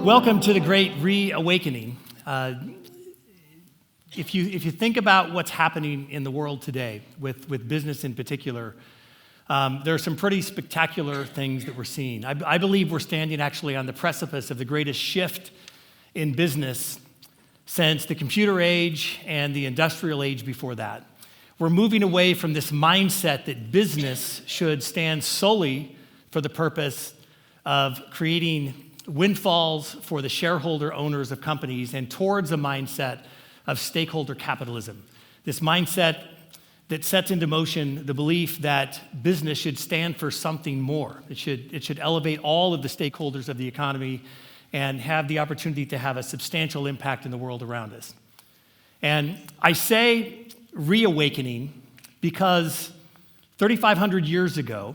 Welcome to the Great Reawakening. If you think about what's happening in the world today, with business in particular, there are some pretty spectacular things that we're seeing. I believe we're standing actually on the precipice of the greatest shift in business since the computer age and the industrial age before that. We're moving away from this mindset that business should stand solely for the purpose of creating windfalls for the shareholder owners of companies and towards a mindset of stakeholder capitalism. This mindset that sets into motion the belief that business should stand for something more. It should elevate all of the stakeholders of the economy and have the opportunity to have a substantial impact in the world around us. And I say reawakening because 3,500 years ago,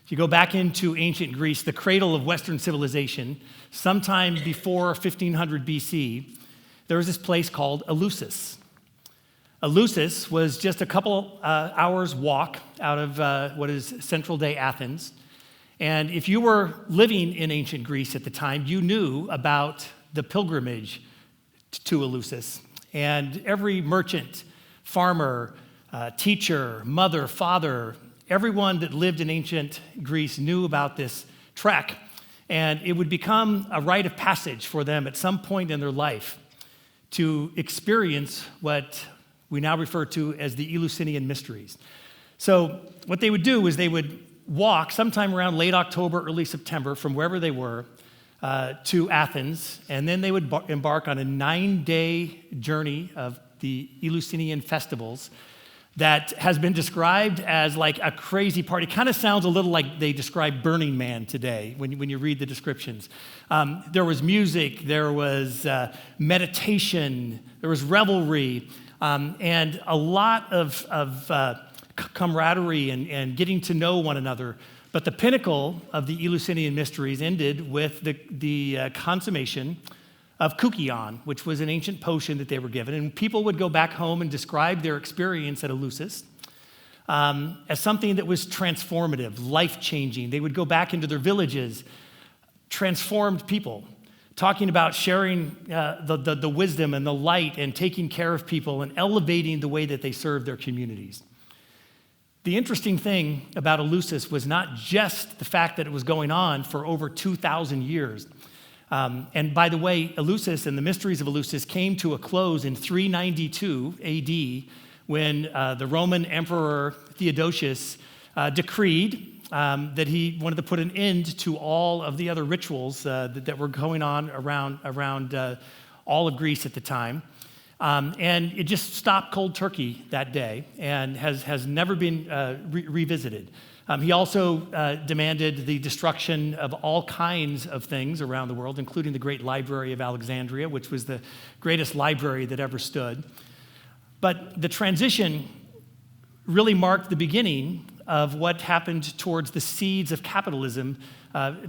if you go back into ancient Greece, the cradle of Western civilization, sometime before 1500 BC, there was this place called Eleusis. Eleusis was just a couple hours walk out of what is central-day Athens. And if you were living in ancient Greece at the time, you knew about the pilgrimage to Eleusis. And every merchant, farmer, teacher, mother, father, everyone that lived in ancient Greece knew about this trek, and it would become a rite of passage for them at some point in their life to experience what we now refer to as the Eleusinian mysteries. So what they would do is they would walk sometime around late October, early September from wherever they were to Athens, and then they would embark on a 9-day journey of the Eleusinian festivals that has been described as like a crazy party. It kind of sounds a little like they describe Burning Man today when you read the descriptions. There was music, there was meditation, there was revelry, and a lot of camaraderie and getting to know one another. But the pinnacle of the Eleusinian mysteries ended with the consummation of Koukion, which was an ancient potion that they were given. And people would go back home and describe their experience at Eleusis as something that was transformative, life-changing. They would go back into their villages, transformed people, talking about sharing the wisdom and the light and taking care of people and elevating the way that they served their communities. The interesting thing about Eleusis was not just the fact that it was going on for over 2,000 years. And by the way, Eleusis and the mysteries of Eleusis came to a close in 392 AD when the Roman Emperor Theodosius decreed that he wanted to put an end to all of the other rituals that were going on around all of Greece at the time. And it just stopped cold turkey that day and has never been revisited. He also demanded the destruction of all kinds of things around the world, including the Great Library of Alexandria, which was the greatest library that ever stood. But the transition really marked the beginning of what happened towards the seeds of capitalism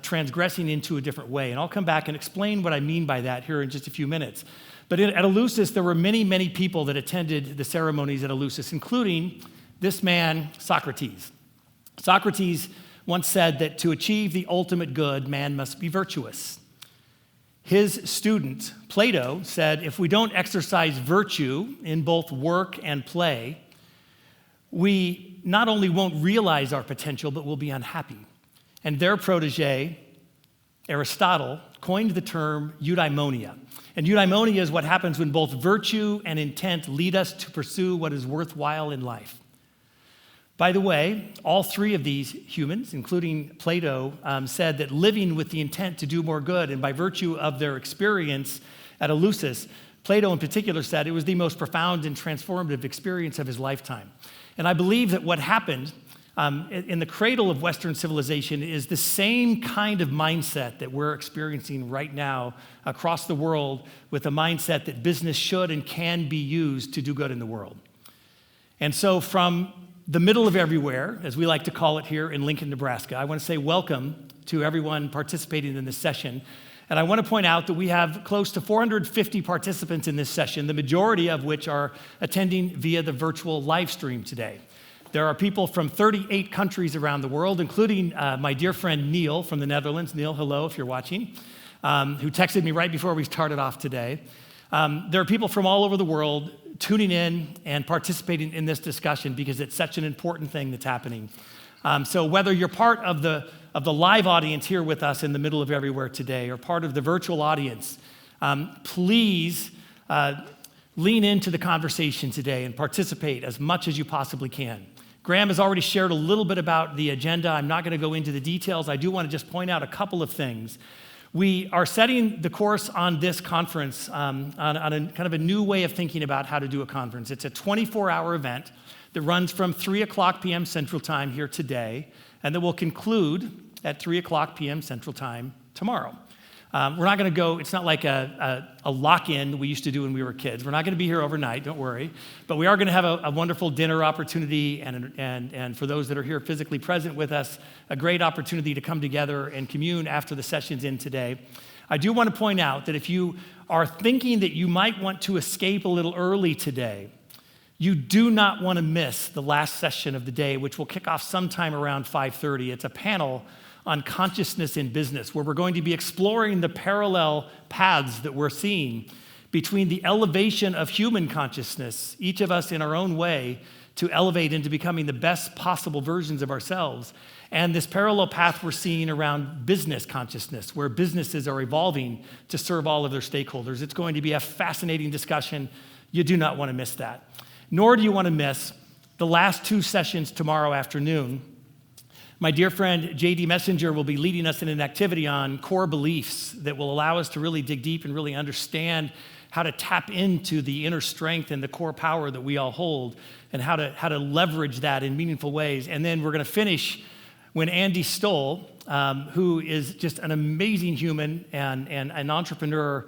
transgressing into a different way. And I'll come back and explain what I mean by that here in just a few minutes. But at Eleusis, there were many, many people that attended the ceremonies at Eleusis, including this man, Socrates. Socrates once said that to achieve the ultimate good, man must be virtuous. His student, Plato, said if we don't exercise virtue in both work and play, we not only won't realize our potential, but we'll be unhappy. And their protege, Aristotle, coined the term eudaimonia. And eudaimonia is what happens when both virtue and intent lead us to pursue what is worthwhile in life. By the way, all three of these humans, including Plato, said that living with the intent to do more good, and by virtue of their experience at Eleusis, Plato in particular said it was the most profound and transformative experience of his lifetime. And I believe that what happened in the cradle of Western civilization is the same kind of mindset that we're experiencing right now across the world, with a mindset that business should and can be used to do good in the world. And so from the middle of everywhere, as we like to call it here in Lincoln, Nebraska, I want to say welcome to everyone participating in this session. And I want to point out that we have close to 450 participants in this session, the majority of which are attending via the virtual live stream today. There are people from 38 countries around the world, including my dear friend Neil from the Netherlands. Neil, hello if you're watching. who texted me right before we started off today. There are people from all over the world tuning in and participating in this discussion because it's such an important thing that's happening. So whether you're part of the live audience here with us in the middle of everywhere today or part of the virtual audience, please lean into the conversation today and participate as much as you possibly can. Graham has already shared a little bit about the agenda. I'm not going to go into the details. I do want to just point out a couple of things. We are setting the course on this conference on a kind of a new way of thinking about how to do a conference. It's a 24-hour event that runs from 3 o'clock p.m. Central Time here today, and that will conclude at 3 o'clock p.m. Central Time tomorrow. We're not going to go, it's not like a lock-in we used to do when we were kids. We're not going to be here overnight, don't worry. But we are going to have a wonderful dinner opportunity, and for those that are here physically present with us, a great opportunity to come together and commune after the session's in today. I do want to point out that if you are thinking that you might want to escape a little early today, you do not want to miss the last session of the day, which will kick off sometime around 5:30. It's a panel on consciousness in business, where we're going to be exploring the parallel paths that we're seeing between the elevation of human consciousness, each of us in our own way, to elevate into becoming the best possible versions of ourselves, and this parallel path we're seeing around business consciousness, where businesses are evolving to serve all of their stakeholders. It's going to be a fascinating discussion. You do not want to miss that. Nor do you want to miss the last two sessions tomorrow afternoon. My dear friend, J.D. Messenger, will be leading us in an activity on core beliefs that will allow us to really dig deep and really understand how to tap into the inner strength and the core power that we all hold, and how to leverage that in meaningful ways. And then we're going to finish when Andy Stoll, who is just an amazing human and an entrepreneur,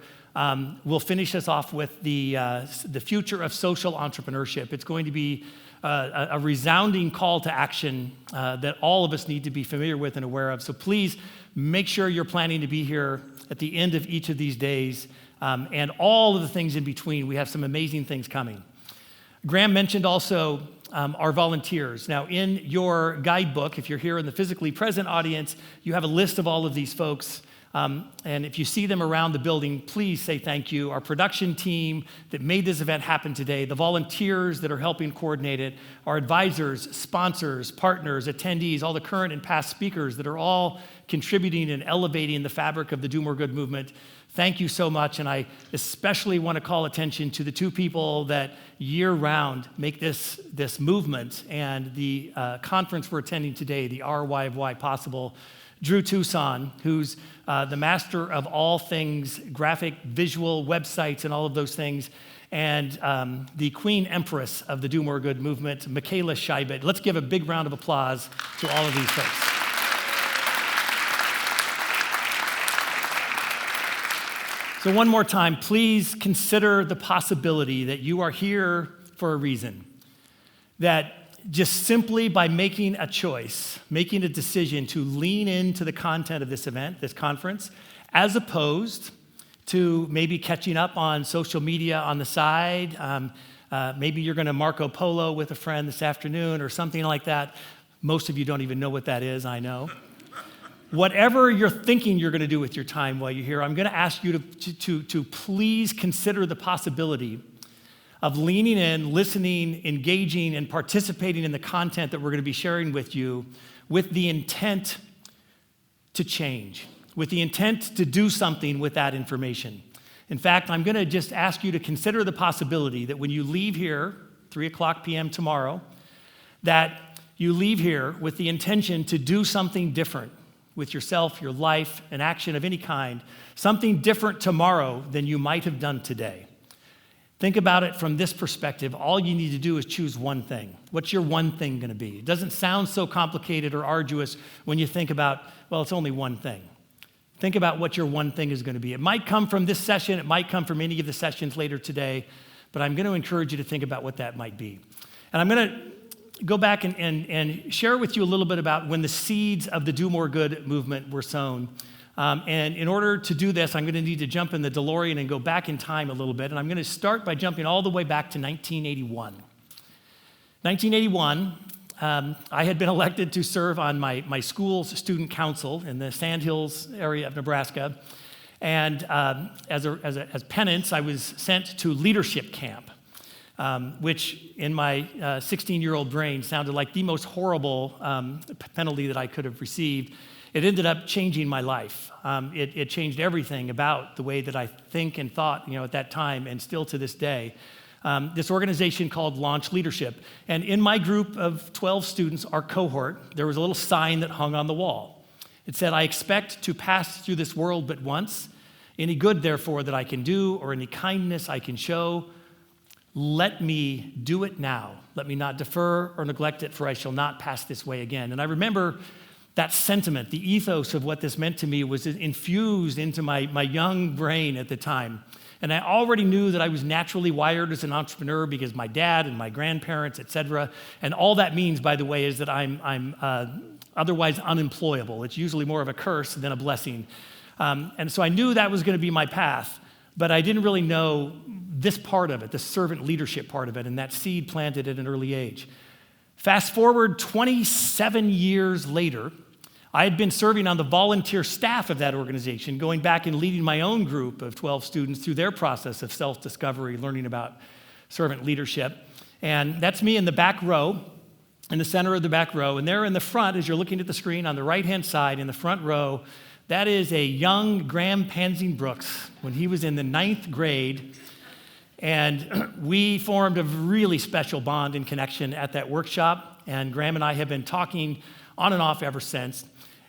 will finish us off with the future of social entrepreneurship. It's going to be a resounding call to action that all of us need to be familiar with and aware of. So please make sure you're planning to be here at the end of each of these days, and all of the things in between. We have some amazing things coming. Graham mentioned also our volunteers. Now, in your guidebook, if you're here in the physically present audience, you have a list of all of these folks. And if you see them around the building, please say thank you. Our production team that made this event happen today, the volunteers that are helping coordinate it, our advisors, sponsors, partners, attendees, all the current and past speakers that are all contributing and elevating the fabric of the Do More Good movement. Thank you so much. And I especially want to call attention to the two people that year-round make this movement and the conference we're attending today, the ROI of Why possible. Drew Tucson, who's the master of all things graphic, visual, websites, and all of those things, and the Queen Empress of the Do More Good movement, Michaela Scheibet. Let's give a big round of applause to all of these folks. So one more time, please consider the possibility that you are here for a reason, that just simply by making a choice, making a decision to lean into the content of this event, this conference, as opposed to maybe catching up on social media on the side. Maybe you're going to Marco Polo with a friend this afternoon or something like that. Most of you don't even know what that is, I know. Whatever you're thinking you're going to do with your time while you're here, I'm going to ask you to please consider the possibility of leaning in, listening, engaging, and participating in the content that we're going to be sharing with you with the intent to change, with the intent to do something with that information. In fact, I'm going to just ask you to consider the possibility that when you leave here, 3 o'clock p.m. tomorrow, that you leave here with the intention to do something different with yourself, your life, an action of any kind, something different tomorrow than you might have done today. Think about it from this perspective. All you need to do is choose one thing. What's your one thing going to be? It doesn't sound so complicated or arduous when you think about, well, it's only one thing. Think about what your one thing is going to be. It might come from this session. It might come from any of the sessions later today, but I'm going to encourage you to think about what that might be. And I'm going to go back and share with you a little bit about when the seeds of the Do More Good movement were sown. And in order to do this, I'm going to need to jump in the DeLorean and go back in time a little bit. And I'm going to start by jumping all the way back to 1981. 1981, I had been elected to serve on my school's student council in the Sandhills area of Nebraska. And as penance, I was sent to leadership camp, which in my 16-year-old brain sounded like the most horrible penalty that I could have received. It ended up changing my life. It changed everything about the way that I think and thought, at that time, and still to this day. This organization called Launch Leadership. And in my group of 12 students, our cohort, there was a little sign that hung on the wall. It said, "I expect to pass through this world but once. Any good, therefore, that I can do, or any kindness I can show, let me do it now. Let me not defer or neglect it, for I shall not pass this way again." And I remember that sentiment, the ethos of what this meant to me was infused into my young brain at the time. And I already knew that I was naturally wired as an entrepreneur because my dad and my grandparents, et cetera. And all that means, by the way, is that I'm otherwise unemployable. It's usually more of a curse than a blessing. And so I knew that was going to be my path, but I didn't really know this part of it, the servant leadership part of it, and that seed planted at an early age. Fast forward 27 years later, I had been serving on the volunteer staff of that organization, going back and leading my own group of 12 students through their process of self-discovery, learning about servant leadership. And that's me in the back row, in the center of the back row. And there in the front, as you're looking at the screen, on the right-hand side in the front row, that is a young Graham Pansing Brooks when he was in the 9th grade. And we formed a really special bond and connection at that workshop. And Graham and I have been talking on and off ever since.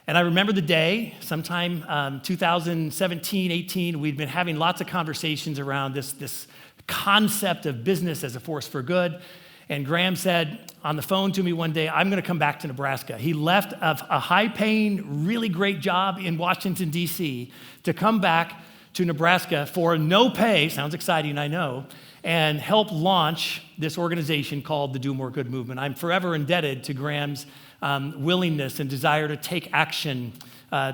And I remember the day, sometime 2017, 18, we'd been having lots of conversations around this concept of business as a force for good. And Graham said on the phone to me one day, "I'm going to come back to Nebraska." He left a high-paying, really great job in Washington, D.C. to come back to Nebraska for no pay, sounds exciting, I know, and help launch this organization called the Do More Good Movement. I'm forever indebted to Graham's willingness and desire to take action,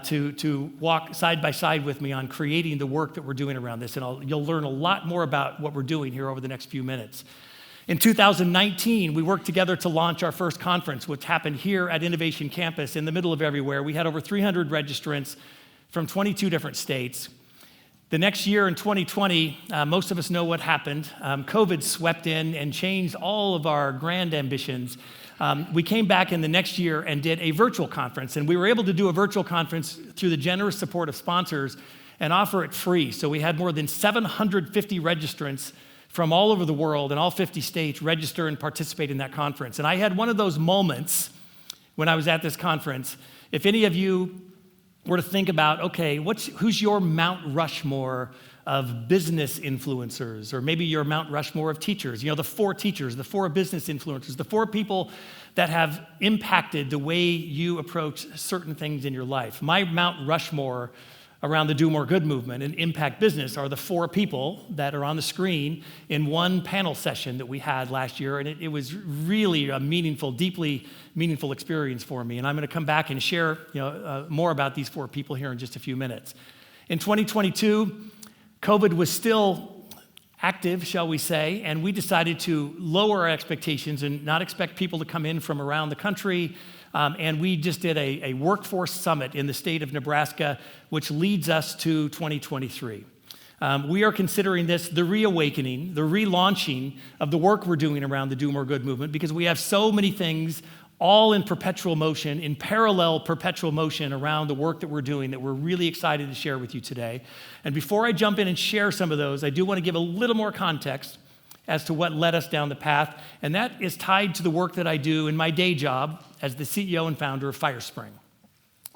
to walk side by side with me on creating the work that we're doing around this. And you'll learn a lot more about what we're doing here over the next few minutes. In 2019, we worked together to launch our first conference, which happened here at Innovation Campus in the middle of everywhere. We had over 300 registrants from 22 different states. The next year in 2020, most of us know what happened. COVID swept in and changed all of our grand ambitions. We came back in the next year and did a virtual conference, and we were able to do a virtual conference through the generous support of sponsors and offer it free. So we had more than 750 registrants from all over the world and all 50 states register and participate in that conference. And I had one of those moments when I was at this conference. If any of you were to think about, okay, who's your Mount Rushmore of business influencers, or maybe your Mount Rushmore of teachers, the 4 teachers, the 4 business influencers, the 4 people that have impacted the way you approach certain things in your life. My Mount Rushmore around the Do More Good movement and impact business are the 4 people that are on the screen in one panel session that we had last year, and it was really a deeply meaningful experience for me. And I'm going to come back and share more about these 4 people here in just a few minutes. In 2022, COVID was still active, shall we say, and we decided to lower our expectations and not expect people to come in from around the country. And we just did a workforce summit in the state of Nebraska, which leads us to 2023. We are considering this the reawakening, the relaunching of the work we're doing around the Do More Good movement, because we have so many things all in perpetual motion, in parallel perpetual motion around the work that we're doing that we're really excited to share with you today. And before I jump in and share some of those, I do want to give a little more context as to what led us down the path, and that is tied to the work that I do in my day job as the CEO and founder of Firespring.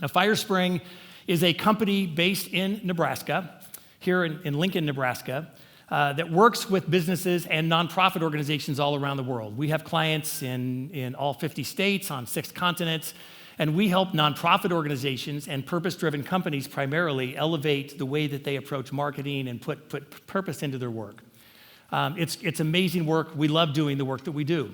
Now, Firespring is a company based in Nebraska, here in Lincoln, Nebraska, that works with businesses and nonprofit organizations all around the world. We have clients in all 50 states, on 6 continents, and we help nonprofit organizations and purpose-driven companies primarily elevate the way that they approach marketing and put purpose into their work. It's amazing work. We love doing the work that we do.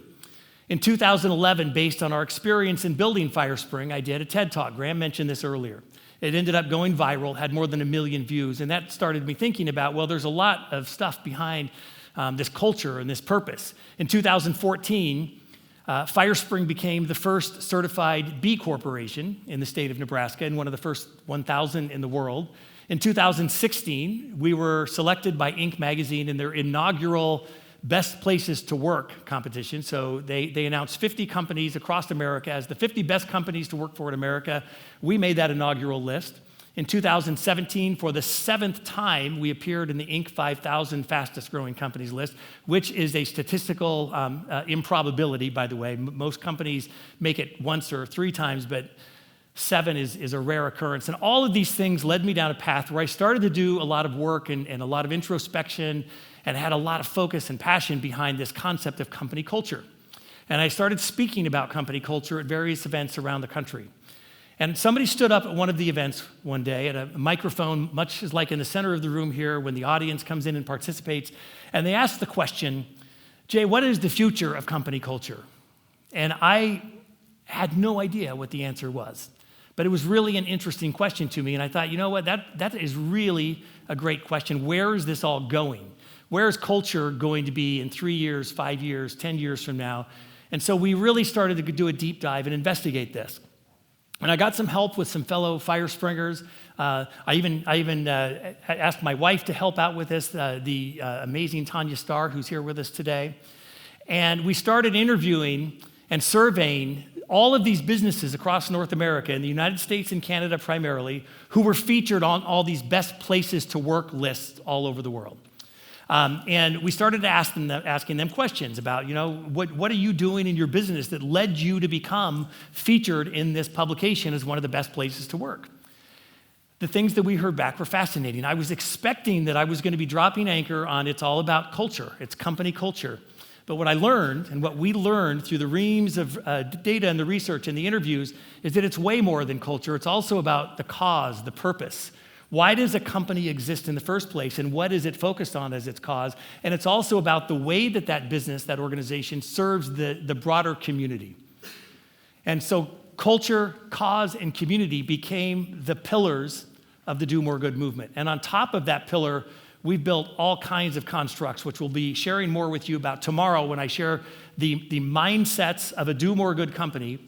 In 2011, based on our experience in building Firespring, I did a TED Talk. Graham mentioned this earlier. It ended up going viral, had more than 1 million views, and that started me thinking about, well, there's a lot of stuff behind this culture and this purpose. In 2014, Firespring became the first certified B Corporation in the state of Nebraska and one of the first 1,000 in the world. In 2016, we were selected by Inc. magazine in their inaugural Best Places to Work competition. So they announced 50 companies across America as the 50 best companies to work for in America. We made that inaugural list. In 2017, for the 7th time, we appeared in the Inc. 5,000 fastest growing companies list, which is a statistical improbability, by the way. Most companies make it once or 3 times, but 7 is a rare occurrence. And all of these things led me down a path where I started to do a lot of work and a lot of introspection and had a lot of focus and passion behind this concept of company culture. And I started speaking about company culture at various events around the country. And somebody stood up at one of the events one day at a microphone, much as like in the center of the room here when the audience comes in and participates, and they asked the question, Jay, what is the future of company culture? And I had no idea what the answer was. But it was really an interesting question to me, and I thought, you know what, that is really a great question. Where is this all going? Where is culture going to be in 3 years, 5 years, 10 years from now? And so we really started to do a deep dive and investigate this. And I got some help with some fellow Firespringers. I even asked my wife to help out with this, the amazing Tanya Starr, who's here with us today. And we started interviewing and surveying all of these businesses across North America, in the United States and Canada primarily, who were featured on all these best places to work lists all over the world. And we started asking them questions about, what are you doing in your business that led you to become featured in this publication as one of the best places to work? The things that we heard back were fascinating. I was expecting that I was going to be dropping anchor on it's all about culture, it's company culture. But what I learned, and what we learned through the reams of data and the research and the interviews, is that it's way more than culture. It's also about the cause, the purpose. Why does a company exist in the first place, and what is it focused on as its cause? And it's also about the way that that business, that organization, serves the broader community. And so culture, cause, and community became the pillars of the Do More Good movement. And on top of that pillar, we've built all kinds of constructs, which we'll be sharing more with you about tomorrow when I share the mindsets of a Do More Good company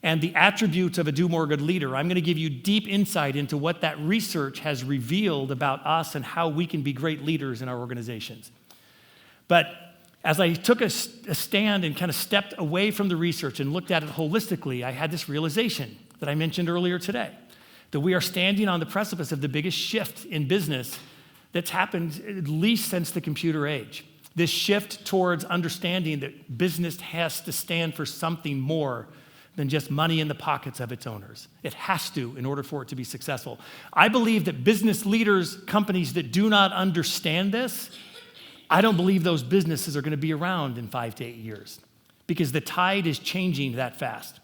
and the attributes of a Do More Good leader. I'm going to give you deep insight into what that research has revealed about us and how we can be great leaders in our organizations. But as I took a stand and kind of stepped away from the research and looked at it holistically, I had this realization that I mentioned earlier today, that we are standing on the precipice of the biggest shift in business that's happened at least since the computer age. This shift towards understanding that business has to stand for something more than just money in the pockets of its owners. It has to in order for it to be successful. I believe that business leaders, companies that do not understand this, I don't believe those businesses are going to be around in 5 to 8 years because the tide is changing that fast.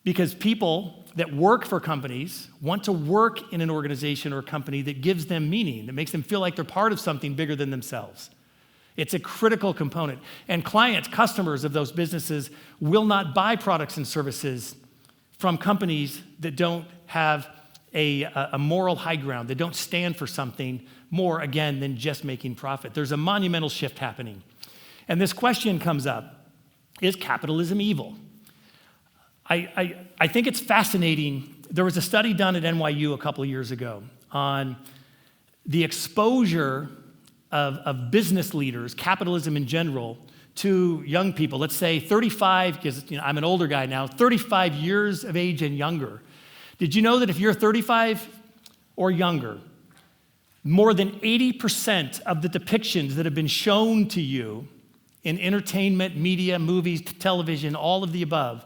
Because people that work for companies want to work in an organization or a company that gives them meaning, that makes them feel like they're part of something bigger than themselves. It's a critical component. And clients, customers of those businesses will not buy products and services from companies that don't have a moral high ground, that don't stand for something more, again, than just making profit. There's a monumental shift happening. And this question comes up, is capitalism evil? I think it's fascinating. There was a study done at NYU a couple of years ago on the exposure of business leaders, capitalism in general, to young people. Let's say 35, because I'm an older guy now, 35 years of age and younger. Did you know that if you're 35 or younger, more than 80% of the depictions that have been shown to you in entertainment, media, movies, television, all of the above,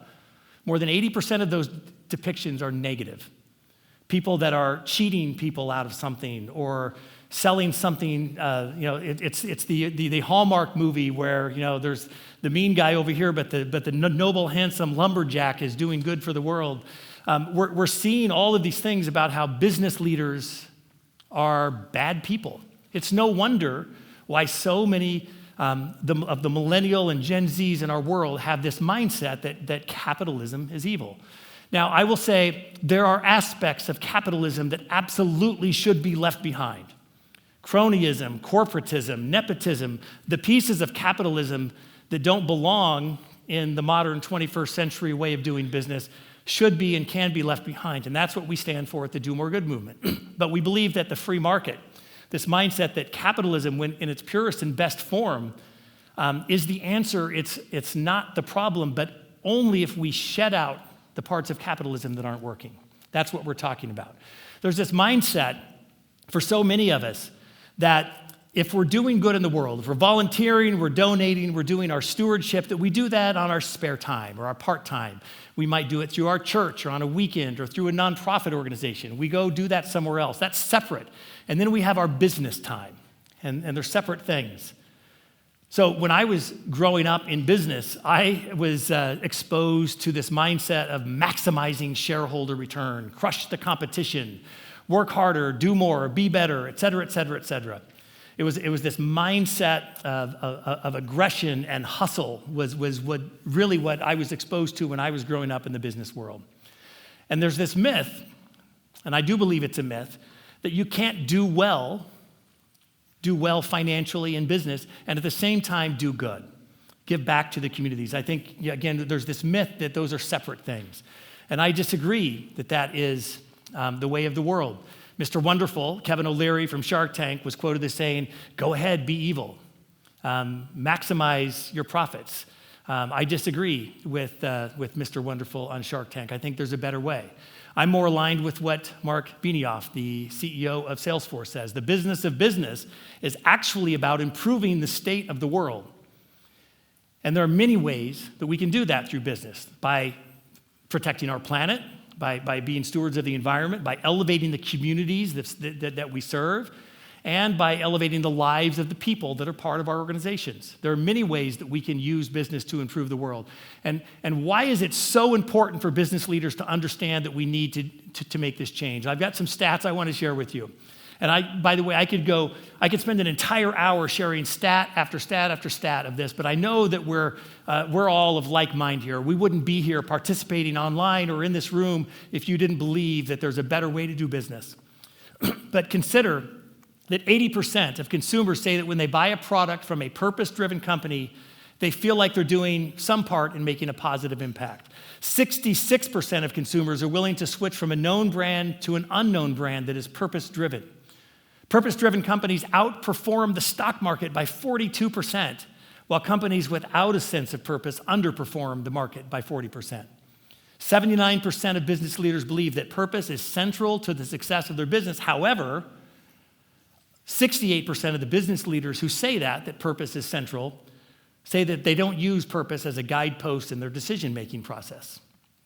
more than 80% of those depictions are negative. People that are cheating people out of something or selling something, it's the Hallmark movie where, there's the mean guy over here, but the noble, handsome lumberjack is doing good for the world. We're seeing all of these things about how business leaders are bad people. It's no wonder why so many of the millennial and Gen Zs in our world have this mindset that capitalism is evil. Now, I will say there are aspects of capitalism that absolutely should be left behind. Cronyism, corporatism, nepotism, the pieces of capitalism that don't belong in the modern 21st century way of doing business should be and can be left behind. And that's what we stand for at the Do More Good movement. But we believe that the free market, this mindset that capitalism, when in its purest and best form, is the answer. It's not the problem, but only if we shed out the parts of capitalism that aren't working. That's what we're talking about. There's this mindset for so many of us that if we're doing good in the world, if we're volunteering, we're donating, we're doing our stewardship, that we do that on our spare time or our part-time. We might do it through our church or on a weekend or through a nonprofit organization. We go do that somewhere else. That's separate. And then we have our business time, and they're separate things. So when I was growing up in business, I was exposed to this mindset of maximizing shareholder return, crush the competition, work harder, do more, be better, et cetera, et cetera, et cetera. It was this mindset of aggression and hustle was what I was exposed to when I was growing up in the business world. And there's this myth, and I do believe it's a myth, that you can't do well financially in business and at the same time do good, give back to the communities. I think, again, there's this myth that those are separate things. And I disagree that is the way of the world. Mr. Wonderful, Kevin O'Leary from Shark Tank, was quoted as saying, "Go ahead, be evil. Maximize your profits." I disagree with Mr. Wonderful on Shark Tank. I think there's a better way. I'm more aligned with what Mark Benioff, the CEO of Salesforce, says. The business of business is actually about improving the state of the world. And there are many ways that we can do that through business, by protecting our planet, by being stewards of the environment, by elevating the communities that we serve, and by elevating the lives of the people that are part of our organizations. There are many ways that we can use business to improve the world. And why is it so important for business leaders to understand that we need to make this change? I've got some stats I want to share with you. And by the way, I could spend an entire hour sharing stat after stat after stat of this, but I know that we're all of like mind here. We wouldn't be here participating online or in this room if you didn't believe that there's a better way to do business. But consider that 80% of consumers say that when they buy a product from a purpose-driven company, they feel like they're doing some part in making a positive impact. 66% of consumers are willing to switch from a known brand to an unknown brand that is purpose-driven. Purpose-driven companies outperform the stock market by 42%, while companies without a sense of purpose underperform the market by 40%. 79% of business leaders believe that purpose is central to the success of their business. However, 68% of the business leaders who say that purpose is central, say that they don't use purpose as a guidepost in their decision-making process.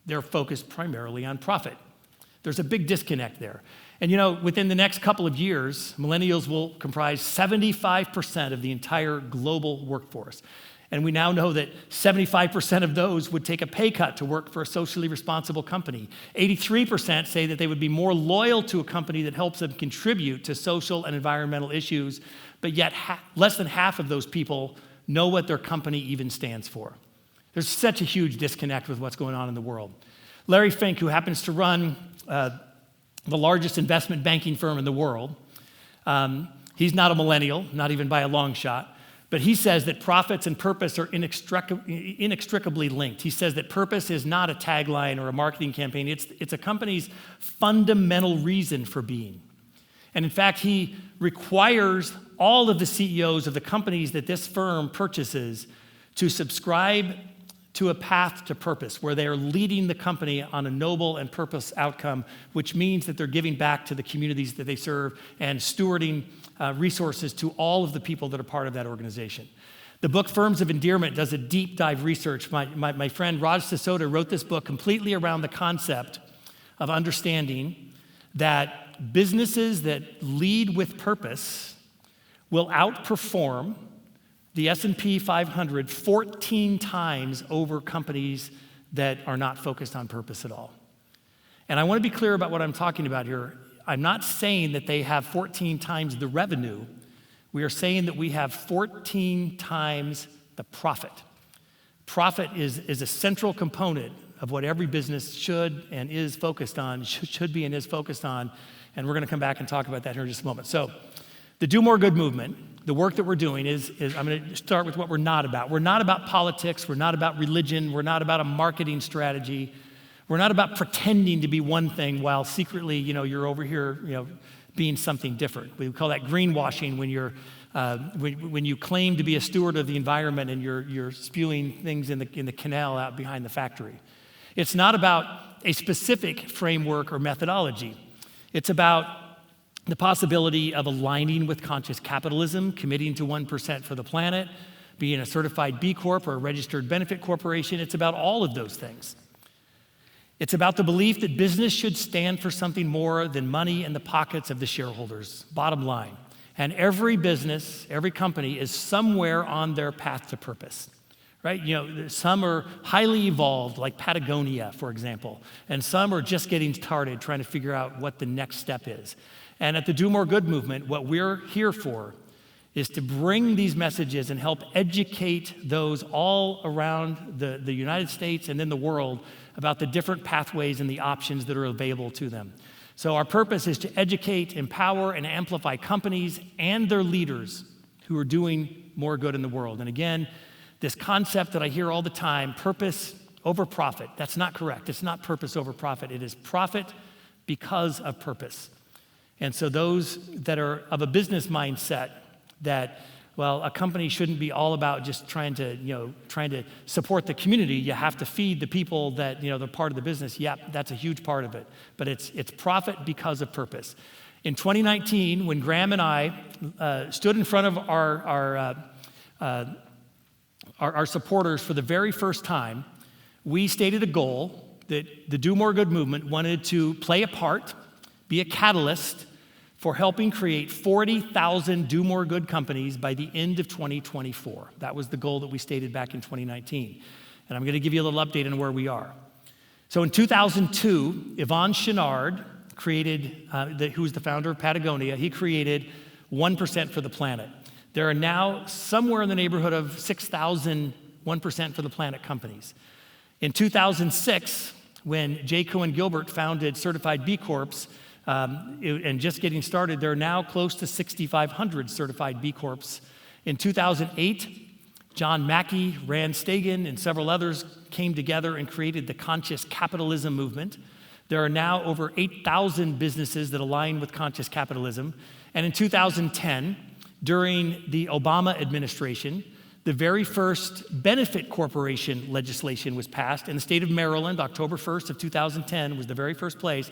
They're focused primarily on profit. There's a big disconnect there. And within the next couple of years, millennials will comprise 75% of the entire global workforce. And we now know that 75% of those would take a pay cut to work for a socially responsible company. 83% say that they would be more loyal to a company that helps them contribute to social and environmental issues, but yet less than half of those people know what their company even stands for. There's such a huge disconnect with what's going on in the world. Larry Fink, who happens to run the largest investment banking firm in the world, he's not a millennial, not even by a long shot, but he says that profits and purpose are inextricably linked. He says that purpose is not a tagline or a marketing campaign. It's a company's fundamental reason for being. And in fact, he requires all of the CEOs of the companies that this firm purchases to subscribe to a path to purpose, where they are leading the company on a noble and purpose outcome, which means that they're giving back to the communities that they serve and stewarding resources to all of the people that are part of that organization. The book Firms of Endearment does a deep dive research. My friend Raj Sisota wrote this book completely around the concept of understanding that businesses that lead with purpose will outperform the S&P 500 14 times over companies that are not focused on purpose at all. And I want to be clear about what I'm talking about here. I'm not saying that they have 14 times the revenue. We are saying that we have 14 times the profit. Profit is a central component of what every business should and is focused on, should be and is focused on, and we're going to come back and talk about that here in just a moment. So, the Do More Good movement, the work that we're doing is I'm going to start with what we're not about. We're not about politics. We're not about religion. We're not about a marketing strategy. We're not about pretending to be one thing while secretly, you're over here, being something different. We call that greenwashing when you're when you claim to be a steward of the environment and you're spewing things in the canal out behind the factory. It's not about a specific framework or methodology. It's about the possibility of aligning with conscious capitalism, committing to 1% for the planet, being a certified B Corp or a registered benefit corporation. It's about all of those things. It's about the belief that business should stand for something more than money in the pockets of the shareholders, bottom line. And every business, every company is somewhere on their path to purpose, right? Some are highly evolved, like Patagonia, for example, and some are just getting started trying to figure out what the next step is. And at the Do More Good movement, what we're here for is to bring these messages and help educate those all around the United States and then the world about the different pathways and the options that are available to them. So our purpose is to educate, empower, and amplify companies and their leaders who are doing more good in the world. And again, this concept that I hear all the time, purpose over profit, that's not correct. It's not purpose over profit. It is profit because of purpose. And so those that are of a business mindset that, well, a company shouldn't be all about just trying to support the community. You have to feed the people that, they're part of the business. Yep, that's a huge part of it. But it's profit because of purpose. In 2019, when Graham and I stood in front of our supporters for the very first time, we stated a goal that the Do More Good movement wanted to play a part, be a catalyst for helping create 40,000 Do More Good companies by the end of 2024. That was the goal that we stated back in 2019. And I'm going to give you a little update on where we are. So in 2002, Yvon Chouinard created, who was the founder of Patagonia, he created 1% for the planet. There are now somewhere in the neighborhood of 6,000 1% for the planet companies. In 2006, when J. Cohen Gilbert founded Certified B Corps, and just getting started, there are now close to 6,500 certified B Corps. In 2008, John Mackey, Rand Stegan, and several others came together and created the conscious capitalism movement. There are now over 8,000 businesses that align with conscious capitalism. And in 2010, during the Obama administration, the very first benefit corporation legislation was passed in the state of Maryland. October 1st of 2010 was the very first place.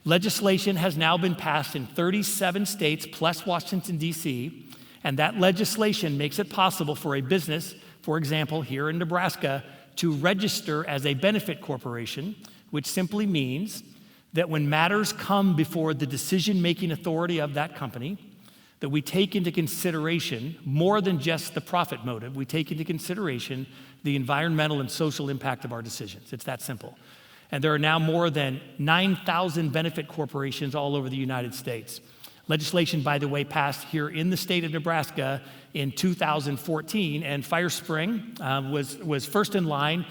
Legislation has now been passed in 37 states plus Washington, D.C., and that legislation makes it possible for a business, for example, here in Nebraska, to register as a benefit corporation, which simply means that when matters come before the decision-making authority of that company, that we take into consideration more than just the profit motive. We take into consideration the environmental and social impact of our decisions. It's that simple. And there are now more than 9,000 benefit corporations all over the United States. Legislation, by the way, passed here in the state of Nebraska in 2014, and Firespring was first in line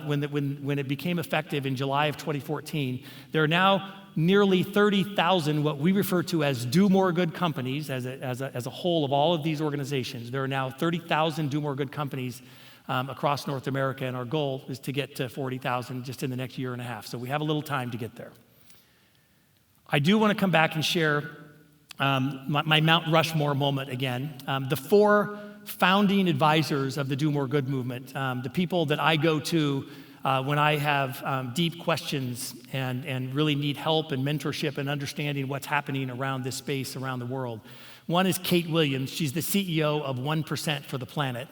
when it became effective in July of 2014. There are now nearly 30,000 what we refer to as Do More Good companies as a whole of all of these organizations. There are now 30,000 Do More Good companies across North America, and our goal is to get to 40,000 just in the next year and a half. So we have a little time to get there. I do want to come back and share my Mount Rushmore moment again. The four founding advisors of the Do More Good movement, the people that I go to when I have deep questions and really need help and mentorship and understanding what's happening around this space around the world. One is Kate Williams. She's the CEO of 1% for the Planet.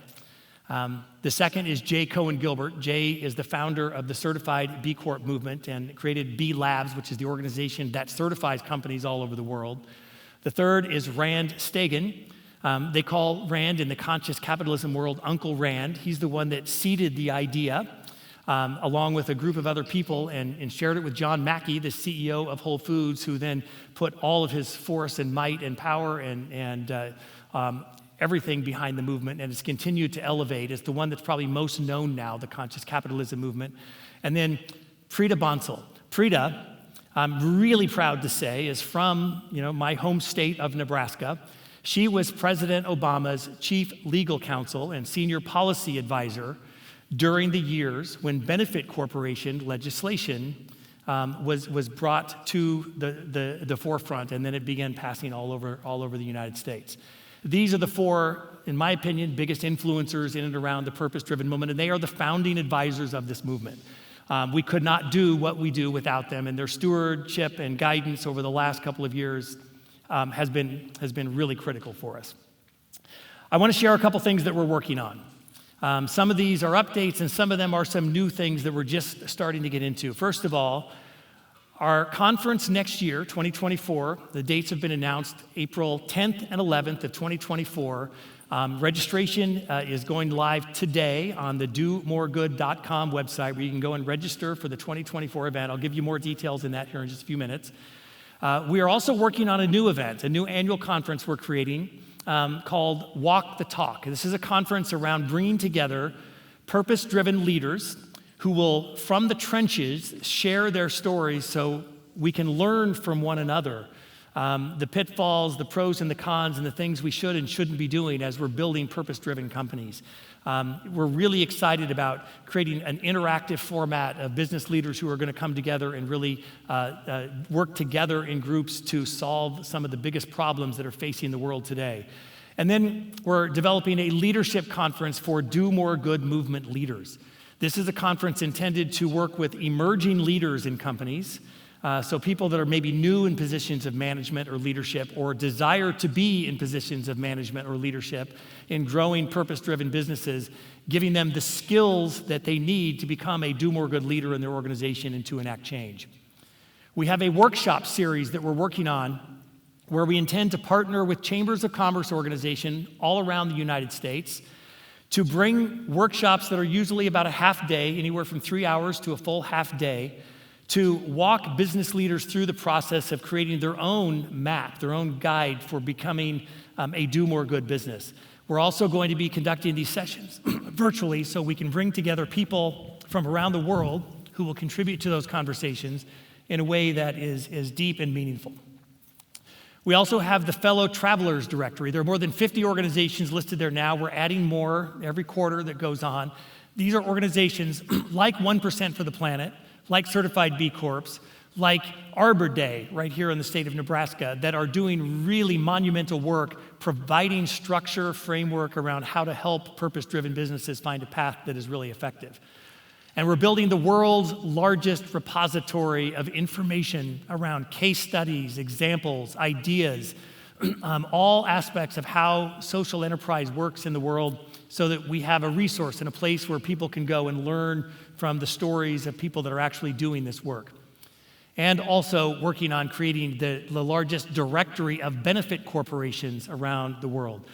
The second is J. Cohen Gilbert. Jay is the founder of the Certified B Corp movement and created B Labs, which is the organization that certifies companies all over the world. The third is Rand Stegan. They call Rand in the conscious capitalism world Uncle Rand. He's the one that seeded the idea along with a group of other people and shared it with John Mackey, the CEO of Whole Foods, who then put all of his force and might and power and everything behind the movement, and it's continued to elevate. It's the one that's probably most known now, the conscious capitalism movement. And then Preeta Bansal. Preeta, I'm really proud to say, is from my home state of Nebraska. She was President Obama's chief legal counsel and senior policy advisor during the years when benefit corporation legislation was brought to the forefront, and then it began passing all over the United States. These are the four, in my opinion, biggest influencers in and around the purpose-driven movement, and they are the founding advisors of this movement. We could not do what we do without them, and their stewardship and guidance over the last couple of years has been really critical for us. I want to share a couple things that we're working on. Some of these are updates, and some of them are some new things that we're just starting to get into. First of all, our conference next year, 2024, the dates have been announced, April 10th and 11th of 2024. Registration is going live today on the domoregood.com website, where you can go and register for the 2024 event. I'll give you more details in that here in just a few minutes. We are also working on a new event, a new annual conference we're creating called Walk the Talk. This is a conference around bringing together purpose-driven leaders who will, from the trenches, share their stories so we can learn from one another. The pitfalls, the pros and the cons, and the things we should and shouldn't be doing as we're building purpose-driven companies. We're really excited about creating an interactive format of business leaders who are going to come together and really work together in groups to solve some of the biggest problems that are facing the world today. And then we're developing a leadership conference for Do More Good movement leaders. This is a conference intended to work with emerging leaders in companies, so people that are maybe new in positions of management or leadership, or desire to be in positions of management or leadership in growing purpose-driven businesses, giving them the skills that they need to become a Do More Good leader in their organization and to enact change. We have a workshop series that we're working on where we intend to partner with chambers of commerce organizations all around the United States to bring workshops that are usually about a half day, anywhere from 3 hours to a full half day, to walk business leaders through the process of creating their own map, their own guide for becoming a Do More Good business. We're also going to be conducting these sessions virtually so we can bring together people from around the world who will contribute to those conversations in a way that is deep and meaningful. We also have the Fellow Travelers Directory. There are more than 50 organizations listed there now. We're adding more every quarter that goes on. These are organizations like 1% for the Planet, like Certified B Corps, like Arbor Day right here in the state of Nebraska, that are doing really monumental work, providing structure, framework around how to help purpose-driven businesses find a path that is really effective. And we're building the world's largest repository of information around case studies, examples, ideas, all aspects of how social enterprise works in the world, so that we have a resource and a place where people can go and learn from the stories of people that are actually doing this work. And also working on creating the largest directory of benefit corporations around the world.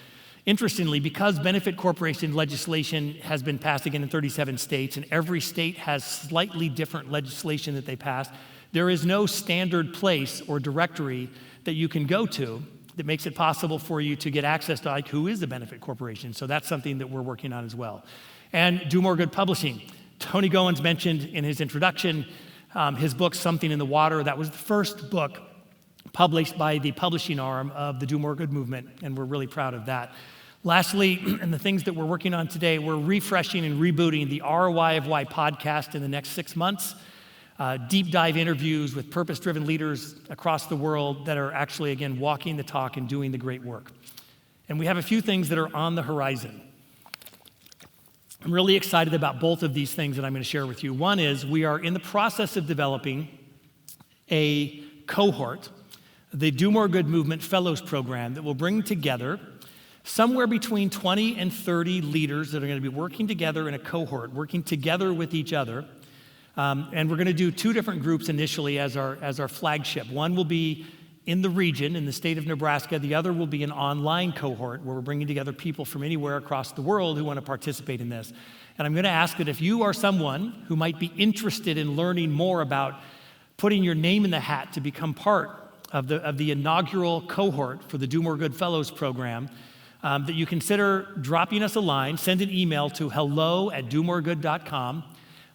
Interestingly, because benefit corporation legislation has been passed again in 37 states, and every state has slightly different legislation that they pass, there is no standard place or directory that you can go to that makes it possible for you to get access to, like, who is a benefit corporation. So that's something that we're working on as well. And Do More Good Publishing. Tony Goins mentioned in his introduction his book, Something in the Water. That was the first book published by the publishing arm of the Do More Good movement, and we're really proud of that. Lastly, and the things that we're working on today, we're refreshing and rebooting the ROI of Why podcast in the next 6 months. Deep dive interviews with purpose-driven leaders across the world that are actually, again, walking the talk and doing the great work. And we have a few things that are on the horizon. I'm really excited about both of these things that I'm going to share with you. One is we are in the process of developing a cohort, the Do More Good Movement Fellows Program, that will bring together somewhere between 20 and 30 leaders that are going to be working together in a cohort, working together with each other. And we're going to do 2 different groups initially as our flagship. One will be in the region, in the state of Nebraska. The other will be an online cohort where we're bringing together people from anywhere across the world who want to participate in this. And I'm going to ask that if you are someone who might be interested in learning more about putting your name in the hat to become part of the inaugural cohort for the Do More Good Fellows program, that you consider dropping us a line, send an email to hello@domoregood.com,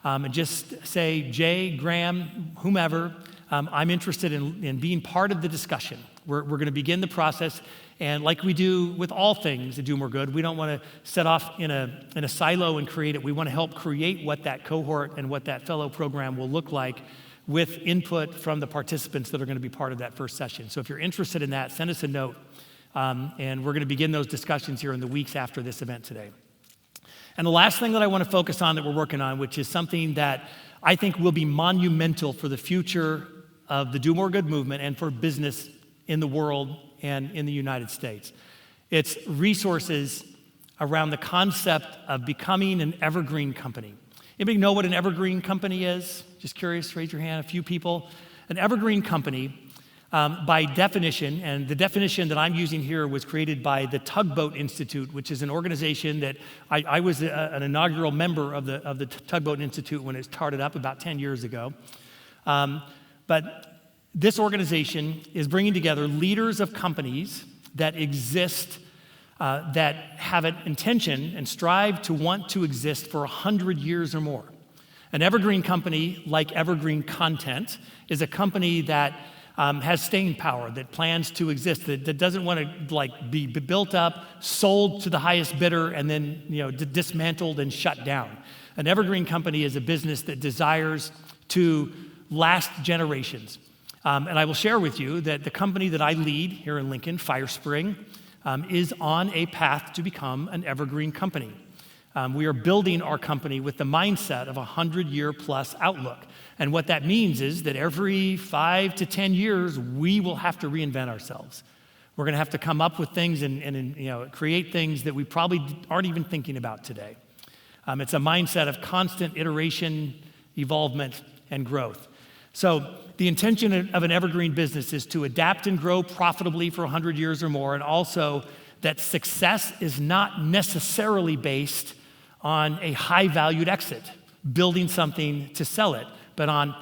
and just say, Jay, Graham, whomever, I'm interested in being part of the discussion. We're going to begin the process, and like we do with all things that do more good, we don't want to set off in a silo and create it. We want to help create what that cohort and what that fellow program will look like with input from the participants that are going to be part of that first session. So if you're interested in that, send us a note, and we're going to begin those discussions here in the weeks after this event today. And the last thing that I want to focus on that we're working on, which is something that I think will be monumental for the future of the Do More Good movement and for business in the world and in the United States. It's resources around the concept of becoming an evergreen company. Anybody know what an evergreen company is? Just curious, raise your hand, a few people. An evergreen company, by definition, and the definition that I'm using here was created by the Tugboat Institute, which is an organization that I was an inaugural member of the Tugboat Institute when it started up about 10 years ago. But this organization is bringing together leaders of companies that exist, that have an intention and strive to want to exist for 100 years or more. An evergreen company, like Evergreen Content, is a company that has staying power, that plans to exist, that doesn't want to be built up, sold to the highest bidder, and then dismantled and shut down. An evergreen company is a business that desires to last generations. And I will share with you that the company that I lead here in Lincoln, Firespring, is on a path to become an evergreen company. We are building our company with the mindset of a 100-year plus outlook. And what that means is that every 5 to 10 years, we will have to reinvent ourselves. We're going to have to come up with things and create things that we probably aren't even thinking about today. It's a mindset of constant iteration, evolvement, and growth. So the intention of an evergreen business is to adapt and grow profitably for 100 years or more, and also that success is not necessarily based on a high-valued exit, building something to sell it, but on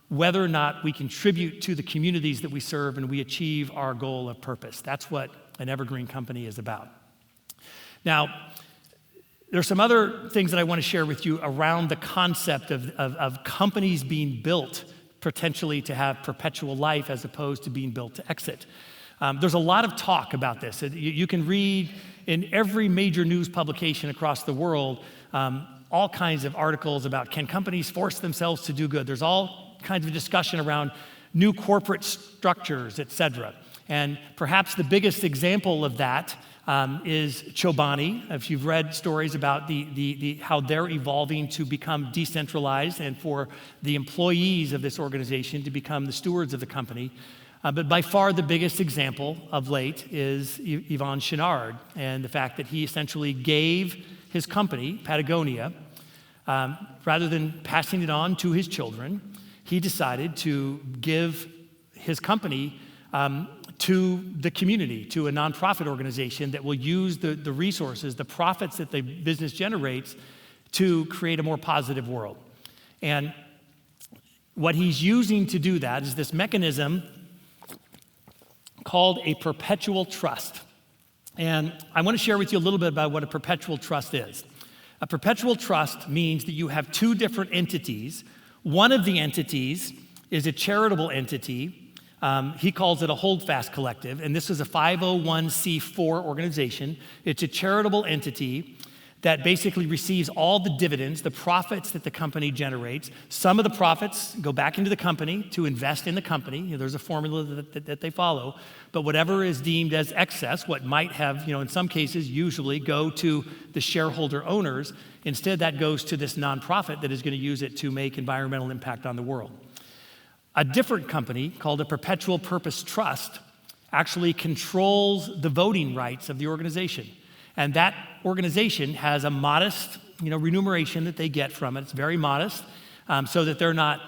whether or not we contribute to the communities that we serve and we achieve our goal of purpose. That's what an evergreen company is about. Now, there's some other things that I want to share with you around the concept of companies being built potentially to have perpetual life as opposed to being built to exit. There's a lot of talk about this. You can read in every major news publication across the world all kinds of articles about can companies force themselves to do good. There's all kinds of discussion around new corporate structures, et cetera. And perhaps the biggest example of that is Chobani. If you've read stories about how they're evolving to become decentralized and for the employees of this organization to become the stewards of the company. But by far the biggest example of late is Yvon Chouinard and the fact that he essentially gave his company, Patagonia, rather than passing it on to his children, he decided to give his company to the community, to a nonprofit organization that will use the resources, the profits that the business generates to create a more positive world. And what he's using to do that is this mechanism called a perpetual trust. And I want to share with you a little bit about what a perpetual trust is. A perpetual trust means that you have two different entities. One of the entities is a charitable entity. He calls it a holdfast collective, and this is a 501c4 organization. It's a charitable entity that basically receives all the dividends, the profits that the company generates. Some of the profits go back into the company to invest in the company. There's a formula that they follow. But whatever is deemed as excess, what might have, in some cases, usually go to the shareholder owners, instead that goes to this nonprofit that is going to use it to make environmental impact on the world. A different company called a Perpetual Purpose Trust actually controls the voting rights of the organization. And that organization has a modest, remuneration that they get from it. It's very modest, so that they're not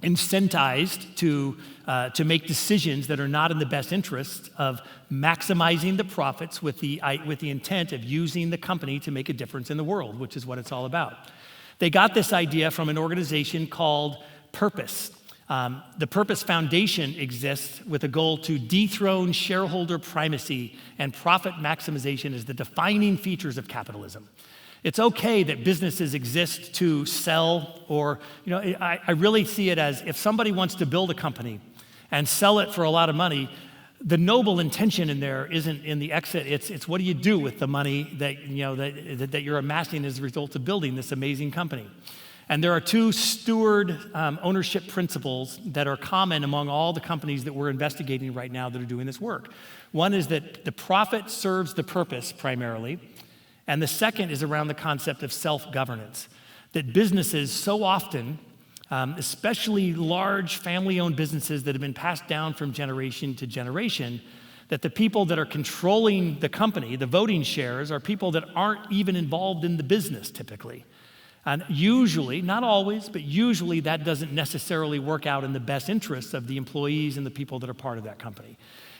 incentivized to make decisions that are not in the best interest of maximizing the profits with the intent of using the company to make a difference in the world, which is what it's all about. They got this idea from an organization called Purpose. The Purpose Foundation exists with a goal to dethrone shareholder primacy and profit maximization as the defining features of capitalism. It's okay that businesses exist to sell, or, I really see it as if somebody wants to build a company and sell it for a lot of money, the noble intention in there isn't in the exit. It's what do you do with the money that you're amassing as a result of building this amazing company. And there are two steward ownership principles that are common among all the companies that we're investigating right now that are doing this work. One is that the profit serves the purpose primarily, and the second is around the concept of self-governance, that businesses so often, especially large family-owned businesses that have been passed down from generation to generation, that the people that are controlling the company, the voting shares, are people that aren't even involved in the business typically. And usually, not always, but usually that doesn't necessarily work out in the best interests of the employees and the people that are part of that company.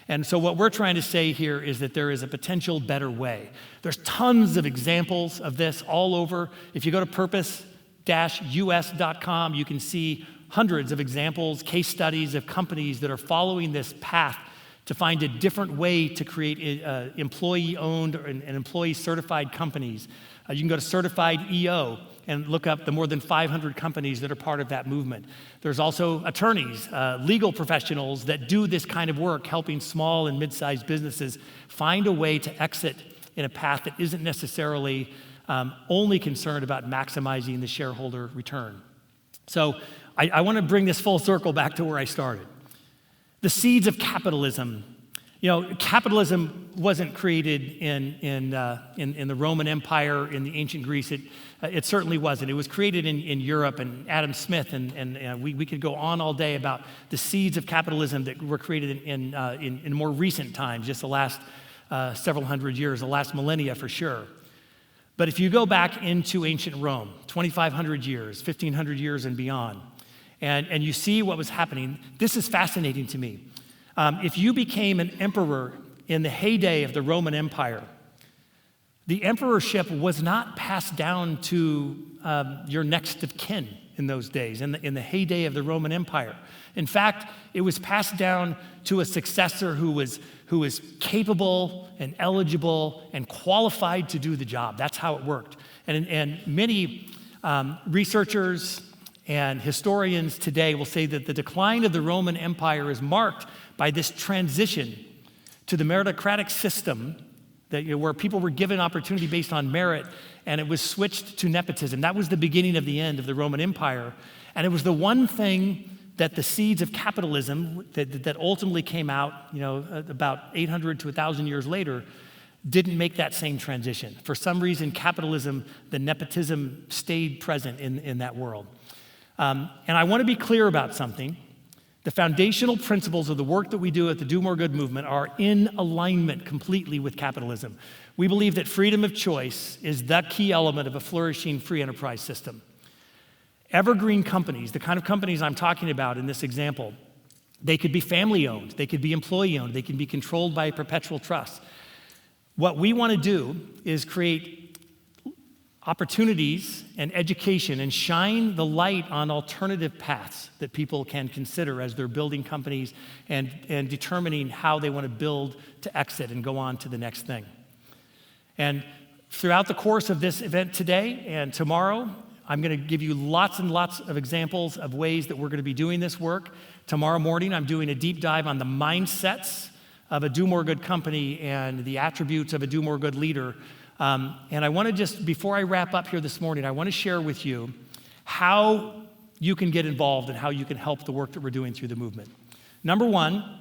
And so what we're trying to say here is that there is a potential better way. There's tons of examples of this all over. If you go to purpose-us.com, you can see hundreds of examples, case studies of companies that are following this path to find a different way to create employee-owned and employee-certified companies. You can go to Certified EO and look up the more than 500 companies that are part of that movement. There's also attorneys, legal professionals that do this kind of work, helping small and mid-sized businesses find a way to exit in a path that isn't necessarily only concerned about maximizing the shareholder return. So I want to bring this full circle back to where I started. The seeds of capitalism. Capitalism wasn't created in the Roman Empire, in the ancient Greece. It certainly wasn't. It was created in Europe, and Adam Smith, and we could go on all day about the seeds of capitalism that were created in more recent times, just the last several hundred years, the last millennia for sure. But if you go back into ancient Rome, 2,500 years, 1,500 years and beyond, and you see what was happening, this is fascinating to me. If you became an emperor in the heyday of the Roman Empire, the emperorship was not passed down to your next of kin in those days, in the heyday of the Roman Empire. In fact, it was passed down to a successor who was capable and eligible and qualified to do the job. That's how it worked. And many researchers and historians today will say that the decline of the Roman Empire is marked by this transition to the meritocratic system where people were given opportunity based on merit, and it was switched to nepotism. That was the beginning of the end of the Roman Empire. And it was the one thing that the seeds of capitalism that ultimately came out, about 800 to 1,000 years later, didn't make that same transition. For some reason, capitalism, the nepotism stayed present in that world. And I want to be clear about something. The foundational principles of the work that we do at the Do More Good movement are in alignment completely with capitalism. We believe that freedom of choice is the key element of a flourishing free enterprise system. Evergreen companies, the kind of companies I'm talking about in this example, they could be family-owned, they could be employee-owned, they can be controlled by a perpetual trust. What we want to do is create opportunities and education and shine the light on alternative paths that people can consider as they're building companies and determining how they want to build to exit and go on to the next thing. And throughout the course of this event today and tomorrow, I'm going to give you lots and lots of examples of ways that we're going to be doing this work. Tomorrow morning, I'm doing a deep dive on the mindsets of a Do More Good company and the attributes of a Do More Good leader. And I want to just, before I wrap up here this morning, I want to share with you how you can get involved and how you can help the work that we're doing through the movement. Number one,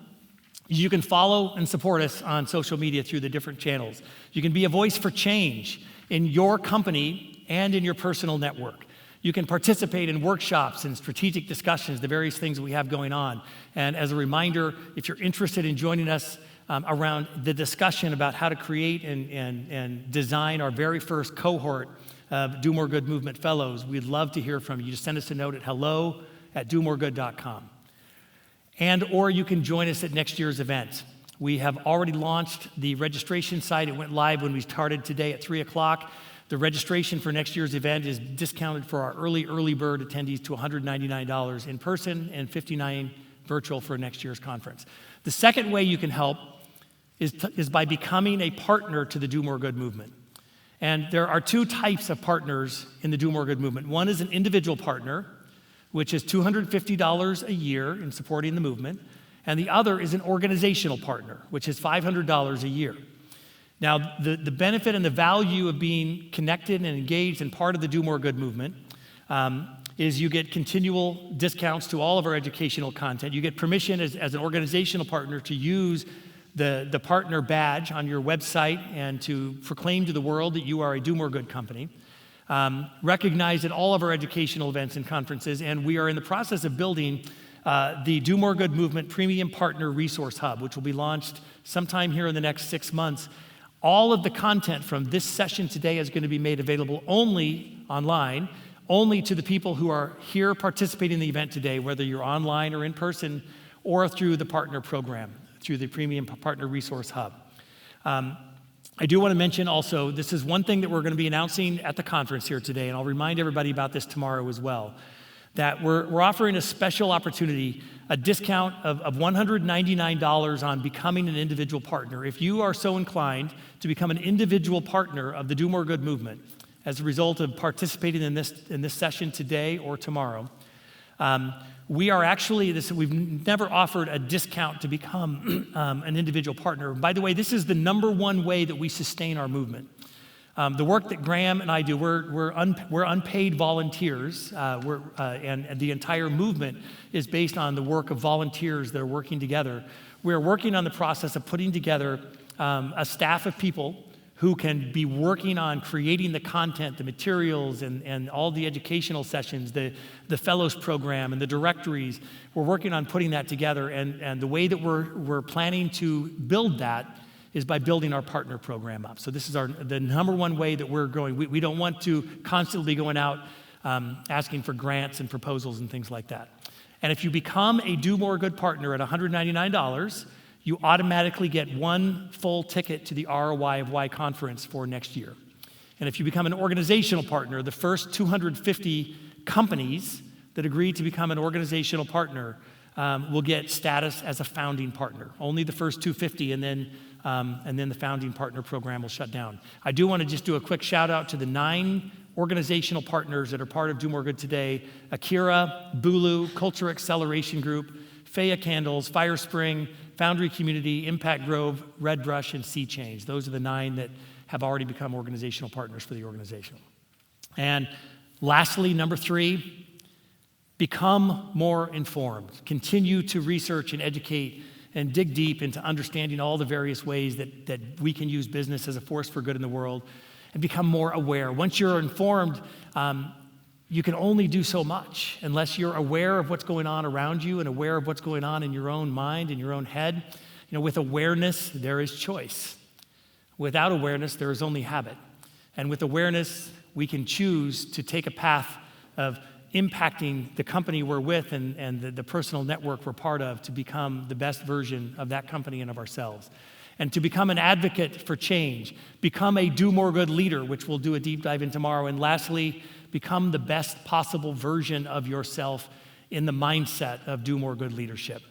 you can follow and support us on social media through the different channels. You can be a voice for change in your company and in your personal network. You can participate in workshops and strategic discussions, the various things that we have going on. And as a reminder, if you're interested in joining us around the discussion about how to create and design our very first cohort of Do More Good Movement Fellows, we'd love to hear from you. Just send us a note at hello@domoregood.com. Or you can join us at next year's event. We have already launched the registration site. It went live when we started today at 3 o'clock. The registration for next year's event is discounted for our early bird attendees to $199 in person and $59 virtual for next year's conference. The second way you can help is by becoming a partner to the Do More Good movement. And there are two types of partners in the Do More Good movement. One is an individual partner, which is $250 a year in supporting the movement. And the other is an organizational partner, which is $500 a year. Now, the benefit and the value of being connected and engaged and part of the Do More Good movement is you get continual discounts to all of our educational content. You get permission as an organizational partner to use the partner badge on your website and to proclaim to the world that you are a Do More Good company. Recognized at all of our educational events and conferences, and we are in the process of building the Do More Good Movement Premium Partner Resource Hub, which will be launched sometime here in the next 6 months. All of the content from this session today is going to be made available only online, only to the people who are here participating in the event today, whether you're online or in person, or through the partner program, through the Premium Partner Resource Hub. I do want to mention also, this is one thing that we're going to be announcing at the conference here today, and I'll remind everybody about this tomorrow as well, that we're offering a special opportunity, a discount of $199 on becoming an individual partner. If you are so inclined to become an individual partner of the Do More Good movement as a result of participating in this session today or tomorrow, we are actually, we've never offered a discount to become an individual partner. By the way, this is the number one way that we sustain our movement. The work that Graham and I do, we're unpaid volunteers, and the entire movement is based on the work of volunteers that are working together. We're working on the process of putting together a staff of people who can be working on creating the content, the materials, and all the educational sessions, the fellows program and the directories. We're working on putting that together, and the way that we're planning to build that is by building our partner program up. So this is the number one way that we're growing. We don't want to constantly be going out asking for grants and proposals and things like that. And if you become a Do More Good partner at $199, you automatically get one full ticket to the ROI of Y conference for next year. And if you become an organizational partner, the first 250 companies that agree to become an organizational partner will get status as a founding partner. Only the first 250, and then the founding partner program will shut down. I do want to just do a quick shout out to the 9 organizational partners that are part of Do More Good today: Akira, Bulu, Culture Acceleration Group, Faya Candles, Firespring, Foundry Community, Impact Grove, Red Brush, and Sea Change. Those are the 9 that have already become organizational partners for the organization. And lastly, number 3, become more informed. Continue to research and educate and dig deep into understanding all the various ways that we can use business as a force for good in the world, and become more aware. Once you're informed, you can only do so much unless you're aware of what's going on around you and aware of what's going on in your own mind, in your own head. With awareness, there is choice. Without awareness, there is only habit. And with awareness, we can choose to take a path of impacting the company we're with and the personal network we're part of to become the best version of that company and of ourselves. And to become an advocate for change, become a Do More Good leader, which we'll do a deep dive in tomorrow. And lastly, become the best possible version of yourself in the mindset of Do More Good leadership.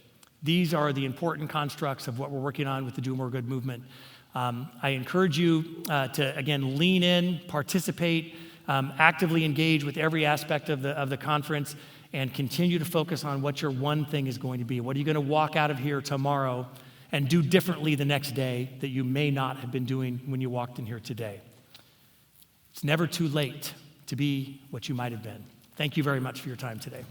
These are the important constructs of what we're working on with the Do More Good movement. I encourage you to, again, lean in, participate, actively engage with every aspect of the conference, and continue to focus on what your one thing is going to be. What are you going to walk out of here tomorrow and do differently the next day that you may not have been doing when you walked in here today? It's never too late to be what you might have been. Thank you very much for your time today.